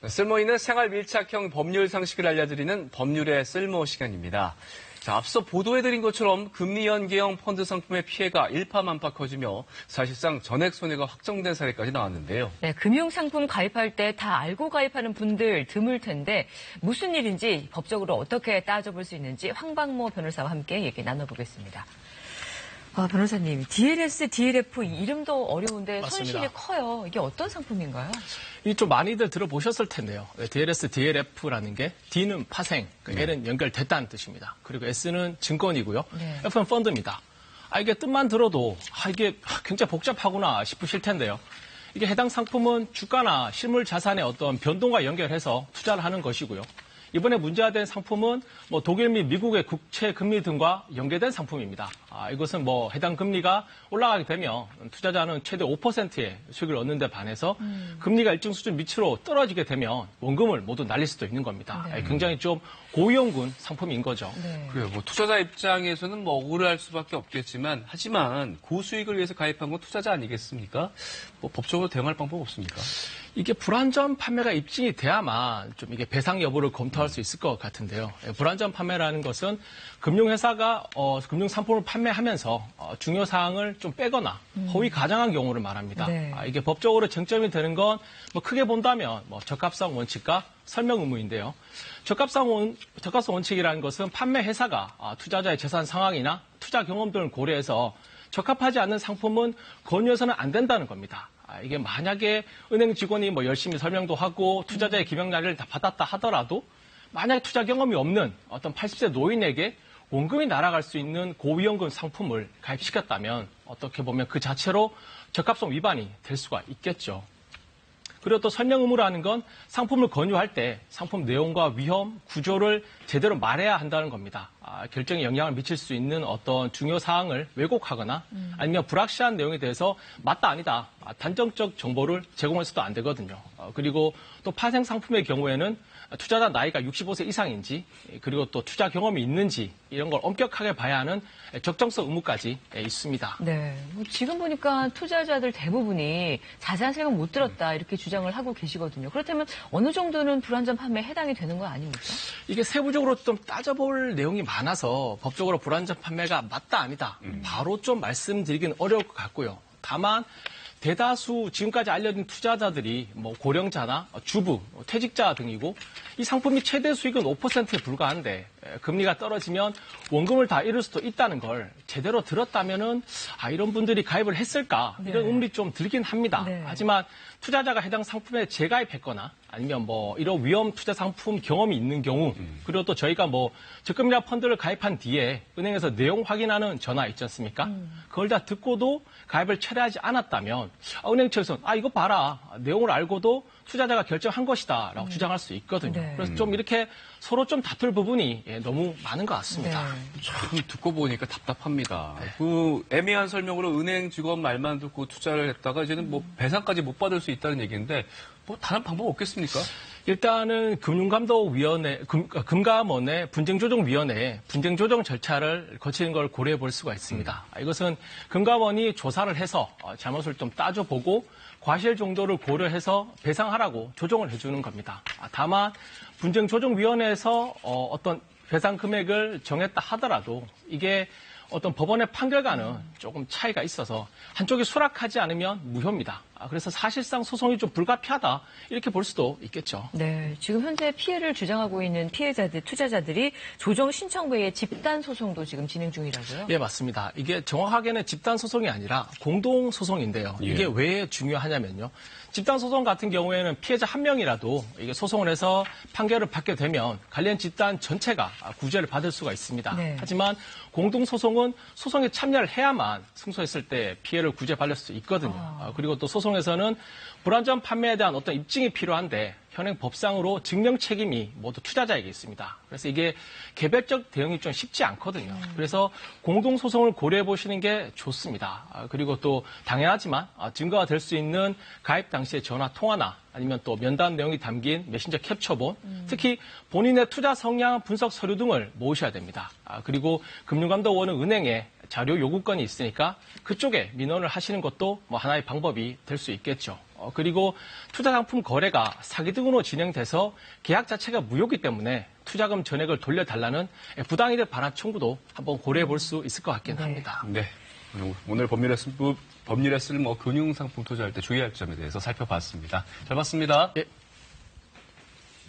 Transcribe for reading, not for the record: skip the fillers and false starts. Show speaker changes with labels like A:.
A: 쓸모있는 생활 밀착형 법률 상식을 알려드리는 법률의 쓸모 시간입니다. 자, 앞서 보도해드린 것처럼 금리 연계형 펀드 상품의 피해가 일파만파 커지며 사실상 전액 손해가 확정된 사례까지 나왔는데요.
B: 네, 금융상품 가입할 때 다 알고 가입하는 분들 드물 텐데 무슨 일인지 법적으로 어떻게 따져볼 수 있는지 황방모 변호사와 함께 얘기 나눠보겠습니다. 변호사님, DLS, DLF 이름도 어려운데
C: 맞습니다.
B: 손실이 커요. 이게 어떤 상품인가요?
C: 이 좀 많이들 들어보셨을 텐데요. DLS, DLF라는 게 D는 파생, L은 연결됐다는 뜻입니다. 그리고 S는 증권이고요.
B: 네.
C: F는 펀드입니다. 이게 뜻만 들어도 이게 굉장히 복잡하구나 싶으실 텐데요. 이게 해당 상품은 주가나 실물 자산의 어떤 변동과 연결해서 투자를 하는 것이고요. 이번에 문제가 된 상품은 독일 및 미국의 국채 금리 등과 연계된 상품입니다. 이것은 해당 금리가 올라가게 되면 투자자는 최대 5%의 수익을 얻는 데 반해서 금리가 일정 수준 밑으로 떨어지게 되면 원금을 모두 날릴 수도 있는 겁니다.
B: 네.
C: 굉장히 좀 고위험군 상품인 거죠.
B: 네.
A: 그래요. 투자자 입장에서는 억울할 수밖에 없겠지만, 하지만 고수익을 위해서 가입한 건 투자자 아니겠습니까? 법적으로 대응할 방법 없습니까?
C: 이게 불안전 판매가 입증이 돼야만 좀 이게 배상 여부를 검토할 수 있을 것 같은데요. 불안전 판매라는 것은 금융회사가 금융 상품을 판매하면서 중요 사항을 좀 빼거나 허위 가장한 경우를 말합니다.
B: 네.
C: 이게 법적으로 쟁점이 되는 건 크게 본다면 적합성 원칙과 설명 의무인데요. 적합성 원칙이라는 것은 판매 회사가 투자자의 재산 상황이나 투자 경험 등을 고려해서 적합하지 않는 상품은 권유해서는 안 된다는 겁니다. 이게 만약에 은행 직원이 열심히 설명도 하고 투자자의 기명자리를 다 받았다 하더라도 만약에 투자 경험이 없는 어떤 80세 노인에게 원금이 날아갈 수 있는 고위험금 상품을 가입시켰다면 어떻게 보면 그 자체로 적합성 위반이 될 수가 있겠죠. 그리고 또 설명 의무라는 건 상품을 권유할 때 상품 내용과 위험, 구조를 제대로 말해야 한다는 겁니다. 결정에 영향을 미칠 수 있는 어떤 중요 사항을 왜곡하거나 아니면 불확실한 내용에 대해서 맞다 아니다 단정적 정보를 제공해서도 안 되거든요. 그리고 또 파생 상품의 경우에는 투자자 나이가 65세 이상인지 그리고 또 투자 경험이 있는지 이런 걸 엄격하게 봐야 하는 적정성 의무까지 있습니다.
B: 네, 지금 보니까 투자자들 대부분이 자세한 설명 못 들었다 이렇게 주장을 하고 계시거든요. 그렇다면 어느 정도는 불안전 판매에 해당이 되는 거 아닙니까?
C: 이게 세부적으로 좀 따져볼 내용이 많아서 법적으로 불안전 판매가 맞다 아니다 바로 좀 말씀드리긴 어려울 것 같고요. 다만 대다수 지금까지 알려진 투자자들이 고령자나 주부, 퇴직자 등이고 이 상품이 최대 수익은 5%에 불과한데 금리가 떨어지면 원금을 다 잃을 수도 있다는 걸 제대로 들었다면은 이런 분들이 가입을 했을까 이런 의문이 좀 들긴 합니다.
B: 네.
C: 하지만 투자자가 해당 상품에 재가입했거나 아니면 이런 위험 투자 상품 경험이 있는 경우 그리고 또 저희가 적금이나 펀드를 가입한 뒤에 은행에서 내용 확인하는 전화 있지 않습니까? 그걸 다 듣고도 가입을 철회하지 않았다면 은행 측에서는 이거 봐라 내용을 알고도 투자자가 결정한 것이다 라고 주장할 수 있거든요.
B: 네.
C: 그래서 좀 이렇게 서로 좀 다툴 부분이 너무 많은 것 같습니다.
B: 네.
A: 참 듣고 보니까 답답합니다. 그 애매한 설명으로 은행 직원 말만 듣고 투자를 했다가 이제는 배상까지 못 받을 수 있다는 얘기인데 다른 방법 없겠습니까?
C: 일단은 금융감독위원회, 금감원의 분쟁조정위원회에 분쟁조정 절차를 거치는 걸 고려해 볼 수가 있습니다. 이것은 금감원이 조사를 해서 잘못을 좀 따져보고 과실 정도를 고려해서 배상하라고 조정을 해주는 겁니다. 다만 분쟁조정위원회에서 어떤 배상 금액을 정했다 하더라도 이게 어떤 법원의 판결과는 조금 차이가 있어서 한쪽이 수락하지 않으면 무효입니다. 그래서 사실상 소송이 좀 불가피하다 이렇게 볼 수도 있겠죠.
B: 네, 지금 현재 피해를 주장하고 있는 피해자들, 투자자들이 조정 신청 외에 집단 소송도 지금 진행 중이라고요?
C: 예, 맞습니다. 이게 정확하게는 집단 소송이 아니라 공동 소송인데요. 이게 왜 중요하냐면요. 집단 소송 같은 경우에는 피해자 한 명이라도 이게 소송을 해서 판결을 받게 되면 관련 집단 전체가 구제를 받을 수가 있습니다.
B: 네.
C: 하지만 공동 소송은 소송에 참여를 해야만 승소했을 때 피해를 구제받을 수 있거든요. 그리고 또 소송에서는 불안전 판매에 대한 어떤 입증이 필요한데 현행 법상으로 증명 책임이 모두 투자자에게 있습니다. 그래서 이게 개별적 대응이 좀 쉽지 않거든요. 그래서 공동소송을 고려해 보시는 게 좋습니다. 그리고 또 당연하지만 증거가 될 수 있는 가입 당시의 전화 통화나 아니면 또 면담 내용이 담긴 메신저 캡처본, 특히 본인의 투자 성향 분석 서류 등을 모으셔야 됩니다. 그리고 금융감독원은 은행에 자료 요구권이 있으니까 그쪽에 민원을 하시는 것도 하나의 방법이 될 수 있겠죠. 그리고 투자 상품 거래가 사기 등으로 진행돼서 계약 자체가 무효이기 때문에 투자금 전액을 돌려달라는 부당이득 반환 청구도 한번 고려해 볼 수 있을 것 같긴 합니다.
A: 네. 오늘 법률에 쓸모 금융상품 투자할 때 주의할 점에 대해서 살펴봤습니다. 잘 봤습니다.
C: 예.